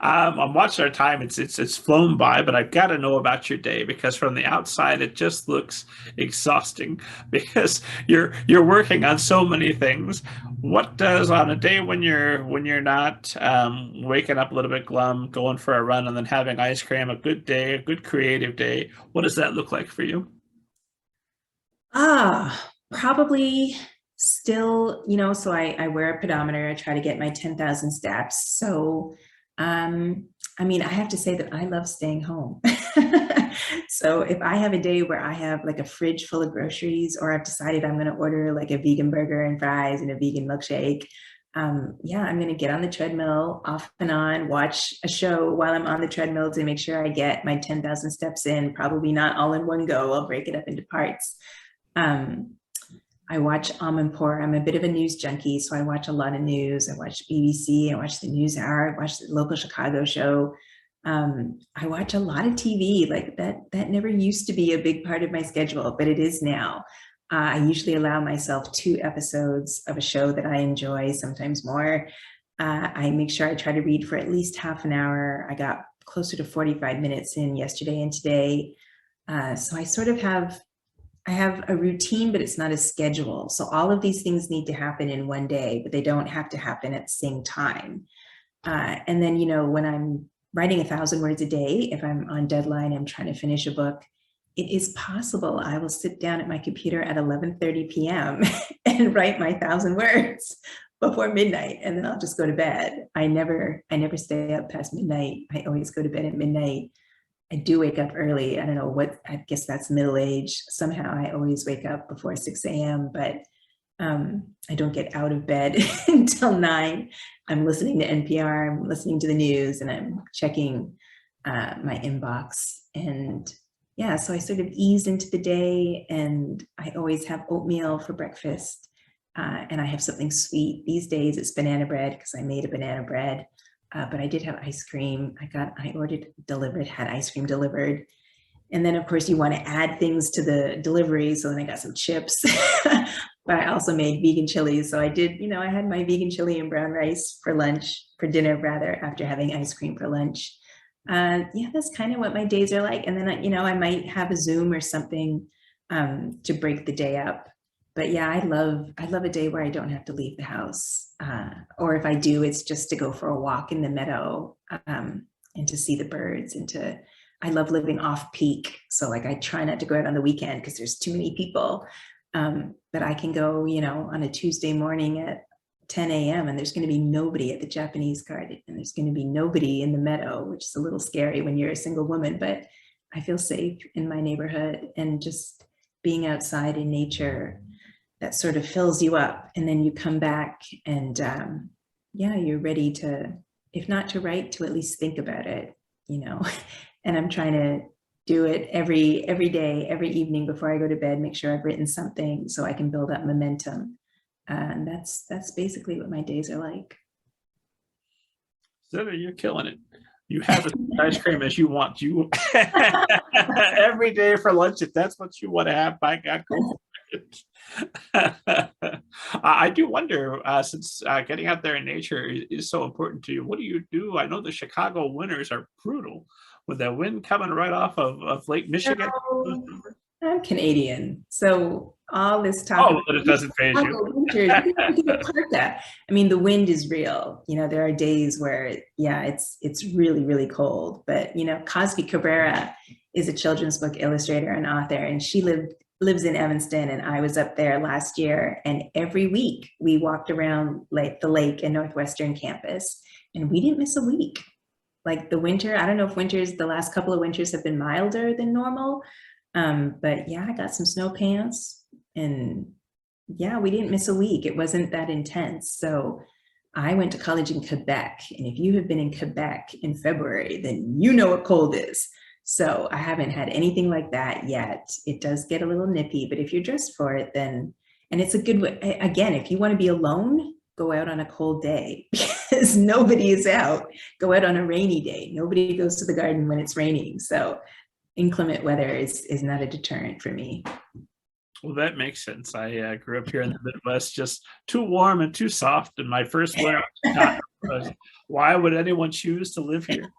I'm watching our time. It's flown by, but I've got to know about your day because from the outside it just looks exhausting because you're working on so many things. What does on a day when you're not waking up a little bit glum, going for a run, and then having ice cream, a good day, a good creative day? What does that look like for you? Probably still, so I wear a pedometer. I try to get my 10,000 steps. So, I mean, I have to say that I love staying home. So if I have a day where I have like a fridge full of groceries, or I've decided I'm going to order like a vegan burger and fries and a vegan milkshake, yeah, I'm going to get on the treadmill off and on, watch a show while I'm on the treadmill to make sure I get my 10,000 steps in, probably not all in one go. I'll break it up into parts. Um, I watch Amanpour. I'm a bit of a news junkie, so I watch a lot of news. I watch BBC, I watch the News Hour, I watch the local Chicago show. I watch a lot of TV. Like that never used to be a big part of my schedule, but it is now. I usually allow myself 2 episodes of a show that I enjoy, sometimes more. I make sure I try to read for at least half an hour. I got closer to 45 minutes in yesterday and today. So I have a routine, but it's not a schedule. So all of these things need to happen in one day, but they don't have to happen at the same time. And then, when I'm writing 1,000 words a day, if I'm on deadline, I'm trying to finish a book, it is possible I will sit down at my computer at 11:30 p.m. and write my 1,000 words before midnight, and then I'll just go to bed. I never stay up past midnight. I always go to bed at midnight. I do wake up early. I don't know what, I guess that's middle age. Somehow I always wake up before 6 a.m., but I don't get out of bed until 9. I'm listening to NPR, I'm listening to the news, and I'm checking my inbox. And yeah, so I sort of ease into the day, and I always have oatmeal for breakfast. And I have something sweet. These days it's banana bread because I made a banana bread. But I did have ice cream. I ordered delivered, had ice cream delivered. And then of course you want to add things to the delivery. So then I got some chips, but I also made vegan chili. So I did, I had my vegan chili and brown rice for lunch, for dinner rather, after having ice cream for lunch. Yeah, that's kind of what my days are like. And then, I might have a Zoom or something to break the day up. But yeah, I love a day where I don't have to leave the house. Or if I do, it's just to go for a walk in the meadow, and to see the birds, I love living off peak. So like I try not to go out on the weekend because there's too many people. But I can go, on a Tuesday morning at 10 a.m. and there's going to be nobody at the Japanese garden, and there's going to be nobody in the meadow, which is a little scary when you're a single woman, but I feel safe in my neighborhood. And just being outside in nature, that sort of fills you up, and then you come back and yeah, you're ready to, if not to write, to at least think about it. And I'm trying to do it every day, every evening before I go to bed, make sure I've written something so I can build up momentum. And that's basically what my days are like. Zetta, you're killing it. You have as much ice cream as you want. You every day for lunch, if that's what you want to have, by God, go for it. I do wonder, since getting out there in nature is so important to you, what do you do? I know the Chicago winters are brutal with that wind coming right off of Lake Michigan. So, I'm Canadian, so all this talk Oh, about but it doesn't phase you. Chicago winters, you have to get parka. I mean, the wind is real. There are days where, yeah, it's really, really cold. But Cosby Cabrera is a children's book illustrator and author, and she lives in Evanston, and I was up there last year, and every week we walked around the lake and Northwestern campus, and we didn't miss a week. Like the winter, I don't know if the last couple of winters have been milder than normal, but yeah, I got some snow pants, and yeah, we didn't miss a week. It wasn't that intense. So I went to college in Quebec, and if you have been in Quebec in February, then you know what cold is. So I haven't had anything like that yet. It does get a little nippy, but if you're dressed for it, then, and it's a good way, again, if you want to be alone, go out on a cold day because nobody is out. Go out on a rainy day. Nobody goes to the garden when it's raining. So inclement weather is not a deterrent for me. Well, that makes sense. I grew up here in the Midwest, just too warm and too soft. And my first winter, Why would anyone choose to live here?